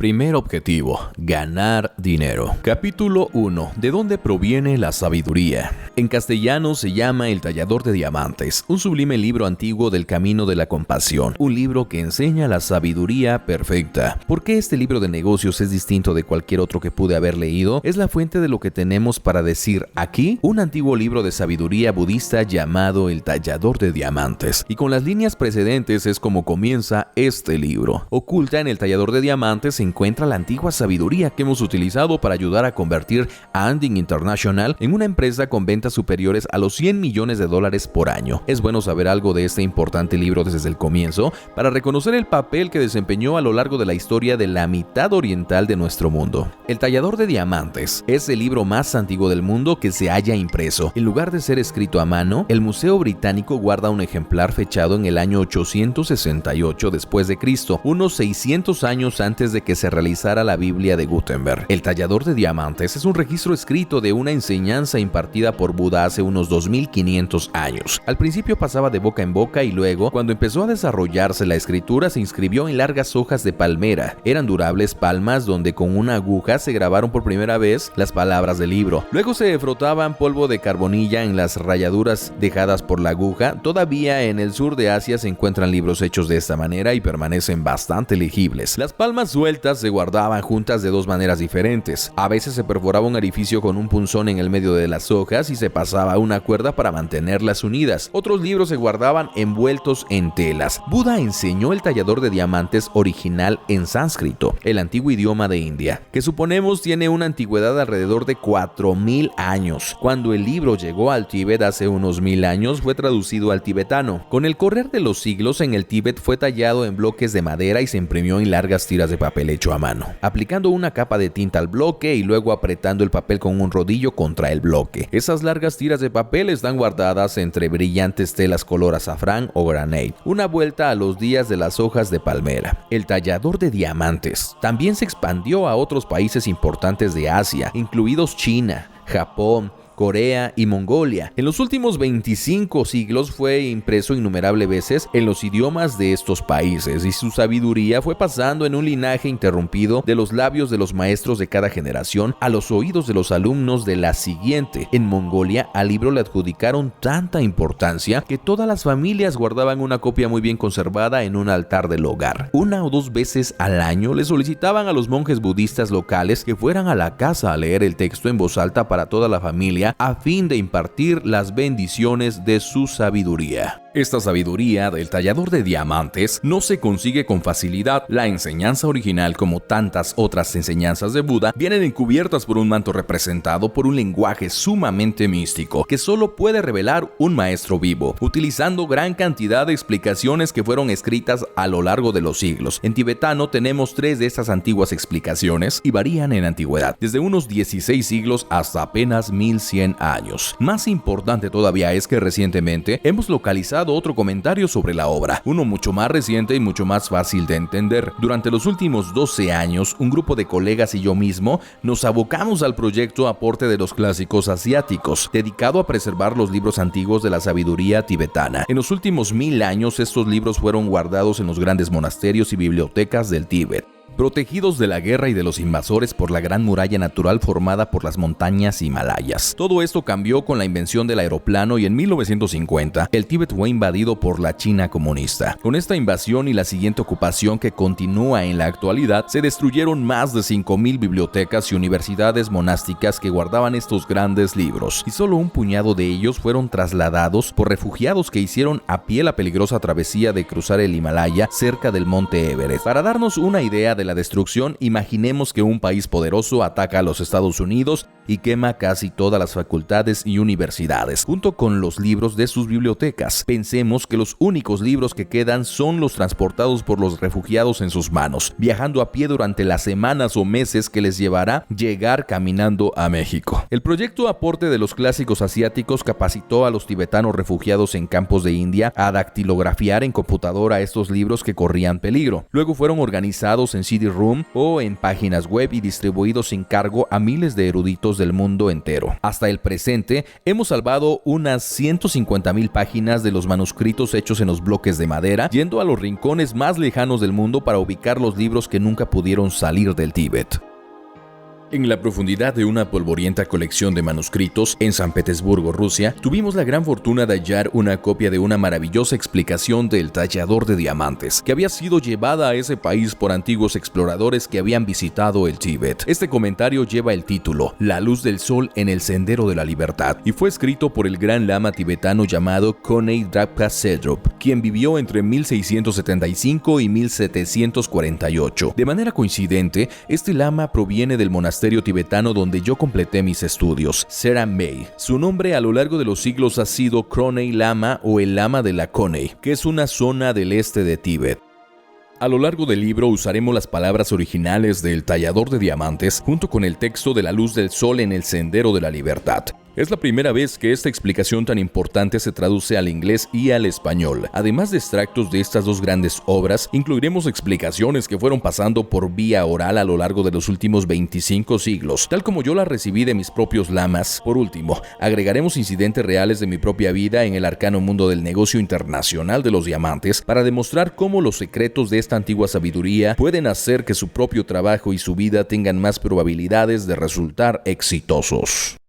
Primer objetivo, ganar dinero. Capítulo 1. ¿De dónde proviene la sabiduría? En castellano se llama El tallador de diamantes, un sublime libro antiguo del camino de la compasión, un libro que enseña la sabiduría perfecta. ¿Por qué este libro de negocios es distinto de cualquier otro que pude haber leído? Es la fuente de lo que tenemos para decir aquí, un antiguo libro de sabiduría budista llamado El tallador de diamantes. Y con las líneas precedentes es como comienza este libro. Oculta en El tallador de diamantes se encuentra la antigua sabiduría que hemos utilizado para ayudar a convertir a Anding International en una empresa con ventas superiores a los $100 millones por año. Es bueno saber algo de este importante libro desde el comienzo para reconocer el papel que desempeñó a lo largo de la historia de la mitad oriental de nuestro mundo. El tallador de diamantes es el libro más antiguo del mundo que se haya impreso. En lugar de ser escrito a mano, el Museo Británico guarda un ejemplar fechado en el año 868 después de Cristo, unos 600 años antes de que se realizara la Biblia de Gutenberg. El tallador de diamantes es un registro escrito de una enseñanza impartida por Buda hace unos 2500 años. Al principio pasaba de boca en boca y luego, cuando empezó a desarrollarse la escritura, se inscribió en largas hojas de palmera. Eran durables palmas donde con una aguja se grabaron por primera vez las palabras del libro. Luego se frotaban polvo de carbonilla en las rayaduras dejadas por la aguja. Todavía en el sur de Asia se encuentran libros hechos de esta manera y permanecen bastante legibles. Las palmas sueltas se guardaban juntas de dos maneras diferentes. A veces se perforaba un orificio con un punzón en el medio de las hojas y se pasaba una cuerda para mantenerlas unidas. Otros libros se guardaban envueltos en telas. Buda enseñó el tallador de diamantes original en sánscrito, el antiguo idioma de India, que suponemos tiene una antigüedad alrededor de 4000 años. Cuando el libro llegó al Tíbet hace unos 1000 años, fue traducido al tibetano. Con el correr de los siglos, en el Tíbet fue tallado en bloques de madera y se imprimió en largas tiras de papel hecho a mano, aplicando una capa de tinta al bloque y luego apretando el papel con un rodillo contra el bloque. Esas largas tiras de papel están guardadas entre brillantes telas color azafrán o granate, una vuelta a los días de las hojas de palmera. El tallador de diamantes también se expandió a otros países importantes de Asia, incluidos China, Japón, Corea y Mongolia. En los últimos 25 siglos fue impreso innumerables veces en los idiomas de estos países y su sabiduría fue pasando en un linaje interrumpido de los labios de los maestros de cada generación a los oídos de los alumnos de la siguiente. En Mongolia al libro le adjudicaron tanta importancia que todas las familias guardaban una copia muy bien conservada en un altar del hogar. Una o dos veces al año le solicitaban a los monjes budistas locales que fueran a la casa a leer el texto en voz alta para toda la familia a fin de impartir las bendiciones de su sabiduría. Esta sabiduría del tallador de diamantes no se consigue con facilidad. La enseñanza original, como tantas otras enseñanzas de Buda, vienen encubiertas por un manto representado por un lenguaje sumamente místico que solo puede revelar un maestro vivo, utilizando gran cantidad de explicaciones que fueron escritas a lo largo de los siglos. En tibetano tenemos 3 de estas antiguas explicaciones y varían en antigüedad, desde unos 16 siglos hasta apenas 1100 años. Más importante todavía es que recientemente hemos localizado otro comentario sobre la obra, uno mucho más reciente y mucho más fácil de entender. Durante los últimos 12 años, un grupo de colegas y yo mismo nos abocamos al proyecto Aporte de los Clásicos Asiáticos, dedicado a preservar los libros antiguos de la sabiduría tibetana. En los últimos 1000 años, estos libros fueron guardados en los grandes monasterios y bibliotecas del Tíbet, protegidos de la guerra y de los invasores por la gran muralla natural formada por las montañas Himalayas. Todo esto cambió con la invención del aeroplano y en 1950 el Tíbet fue invadido por la China comunista. Con esta invasión y la siguiente ocupación que continúa en la actualidad, se destruyeron más de 5000 bibliotecas y universidades monásticas que guardaban estos grandes libros, y solo un puñado de ellos fueron trasladados por refugiados que hicieron a pie la peligrosa travesía de cruzar el Himalaya cerca del monte Everest. Para darnos una idea de la destrucción, imaginemos que un país poderoso ataca a los Estados Unidos y quema casi todas las facultades y universidades, junto con los libros de sus bibliotecas. Pensemos que los únicos libros que quedan son los transportados por los refugiados en sus manos, viajando a pie durante las semanas o meses que les llevará llegar caminando a México. El proyecto Aporte de los Clásicos Asiáticos capacitó a los tibetanos refugiados en campos de India a dactilografiar en computadora estos libros que corrían peligro. Luego fueron organizados en CD-ROM o en páginas web y distribuidos sin cargo a miles de eruditos manuscritos del mundo entero. Hasta el presente, hemos salvado unas 150,000 páginas de los manuscritos hechos en los bloques de madera, yendo a los rincones más lejanos del mundo para ubicar los libros que nunca pudieron salir del Tíbet. En la profundidad de una polvorienta colección de manuscritos en San Petersburgo, Rusia, tuvimos la gran fortuna de hallar una copia de una maravillosa explicación del tallador de diamantes, que había sido llevada a ese país por antiguos exploradores que habían visitado el Tíbet. Este comentario lleva el título La luz del sol en el sendero de la libertad y fue escrito por el gran lama tibetano llamado Konei Drabka Sedrup, quien vivió entre 1675 y 1748. De manera coincidente, este lama proviene del monasterio tibetano donde yo completé mis estudios, Seram-Mey. Su nombre a lo largo de los siglos ha sido Kronei Lama o el Lama de la Konei, que es una zona del este de Tíbet. A lo largo del libro usaremos las palabras originales del tallador de diamantes junto con el texto de la luz del sol en el sendero de la libertad. Es la primera vez que esta explicación tan importante se traduce al inglés y al español. Además de extractos de estas dos grandes obras, incluiremos explicaciones que fueron pasando por vía oral a lo largo de los últimos 25 siglos, tal como yo las recibí de mis propios lamas. Por último, agregaremos incidentes reales de mi propia vida en el arcano mundo del negocio internacional de los diamantes para demostrar cómo los secretos de esta antigua sabiduría pueden hacer que su propio trabajo y su vida tengan más probabilidades de resultar exitosos.